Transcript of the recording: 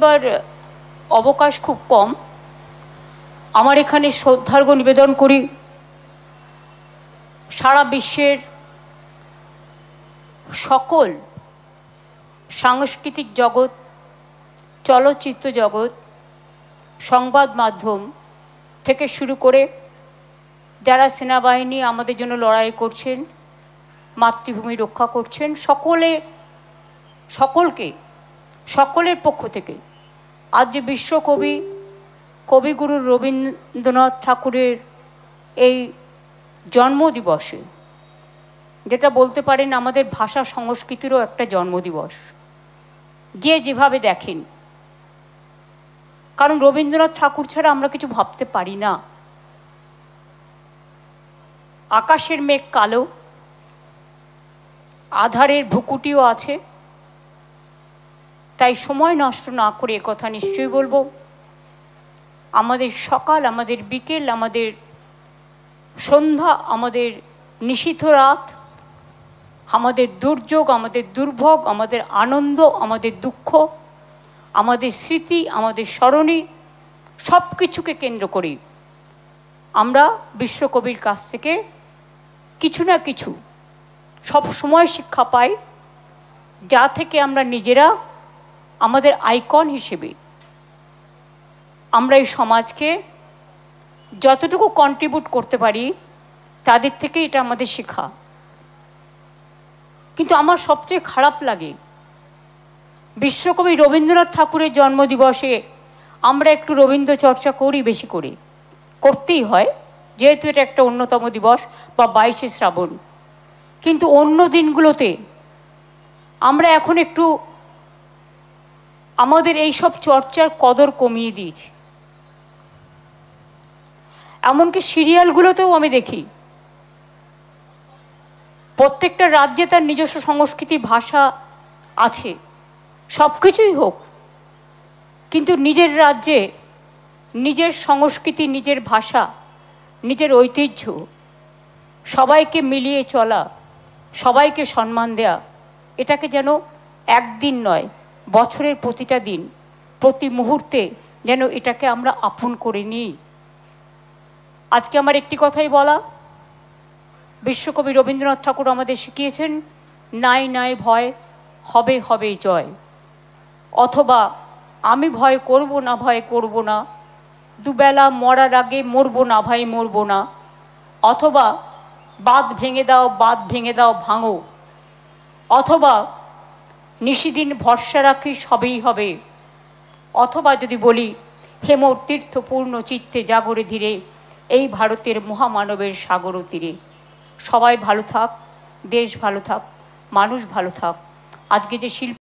এবার অবকাশ খুব কম। আমার এখানে শ্রদ্ধার্ঘ্য নিবেদন করি সারা বিশ্বের সকল সাংস্কৃতিক জগৎ, চলচ্চিত্র জগৎ, সংবাদ মাধ্যম থেকে শুরু করে যারা সেনাবাহিনী আমাদের জন্য লড়াই করছেন, মাতৃভূমি রক্ষা করছেন, সকলের পক্ষ থেকে আজ যে বিশ্বকবি কবিগুরু রবীন্দ্রনাথ ঠাকুরের এই জন্মদিবসে, যেটা বলতে পারেন আমাদের ভাষা সংস্কৃতিরও একটা জন্মদিবস, যে যেভাবে দেখেন, কারণ রবীন্দ্রনাথ ঠাকুর ছাড়া আমরা কিছু ভাবতে পারি না। আকাশের মেঘ কালো, আধারের ভুকুটিও আছে, তাই সময় নষ্ট না করে একথা নিশ্চয়ই বলবো, আমাদের সকাল, আমাদের বিকেল, আমাদের সন্ধ্যা, আমাদের নিশীথ রাত, আমাদের দুর্যোগ, আমাদের দুর্ভোগ, আমাদের আনন্দ, আমাদের দুঃখ, আমাদের স্মৃতি, আমাদের স্মরণী, সব কিছুকে কেন্দ্র করে আমরা বিশ্বকবির কাছ থেকে কিছু না কিছু সব সময় শিক্ষা পাই, যা থেকে আমরা নিজেরা আমাদের আইকন হিসেবে আমরা এই সমাজকে যতটুকু কন্ট্রিবিউট করতে পারি, তাদের থেকে এটা আমাদের শেখা। কিন্তু আমার সবচেয়ে খারাপ লাগে বিশ্বকবি রবীন্দ্রনাথ ঠাকুরের জন্মদিবসে আমরা একটু রবীন্দ্র চর্চা করি, বেশি করে করতেই হয়, যেহেতু এটা একটা অন্যতম দিবস বা 22শে শ্রাবণ। কিন্তু অন্য দিনগুলোতে আমরা এখন একটু আমাদের এই সব চর্চার কদর কমিয়ে দিয়েছি। এমনকি সিরিয়ালগুলোতেও আমি দেখি প্রত্যেকটা রাজ্যে তার নিজস্ব সংস্কৃতি, ভাষা আছে, সব কিছুই হোক, কিন্তু নিজের রাজ্যে নিজের সংস্কৃতি, নিজের ভাষা, নিজের ঐতিহ্য, সবাইকে মিলিয়ে চলা, সবাইকে সম্মান দেয়া, এটাকে যেন একদিন নয়, বছরের প্রতিটা দিন, প্রতি মুহূর্তে যেন এটাকে আমরা আপন করে নিই। আজকে আমার একটি কথাই বলা, বিশ্বকবি রবীন্দ্রনাথ ঠাকুর আমাদের শিখিয়েছেন, নাই নাই ভয়, হবে হবে জয়। অথবা আমি ভয় করব না, ভয় করব না, দুবেলা মরার আগে মরবো না ভাই, মরবো না। অথবা বাঁধ ভেঙে দাও, বাঁধ ভেঙে দাও, ভাঙো। অথবা নিশিদিন ভরসা রাখি, সবেই হবে। অথবা যদি বলি, হেমর তীর্থপূর্ণ চিত্তে জাগরে ধীরে, এই ভারতের মহামানবের সাগর তীরে। সবাই ভালো থাক, দেশ ভালো থাক, মানুষ ভালো থাক। আজকে যে শিল্প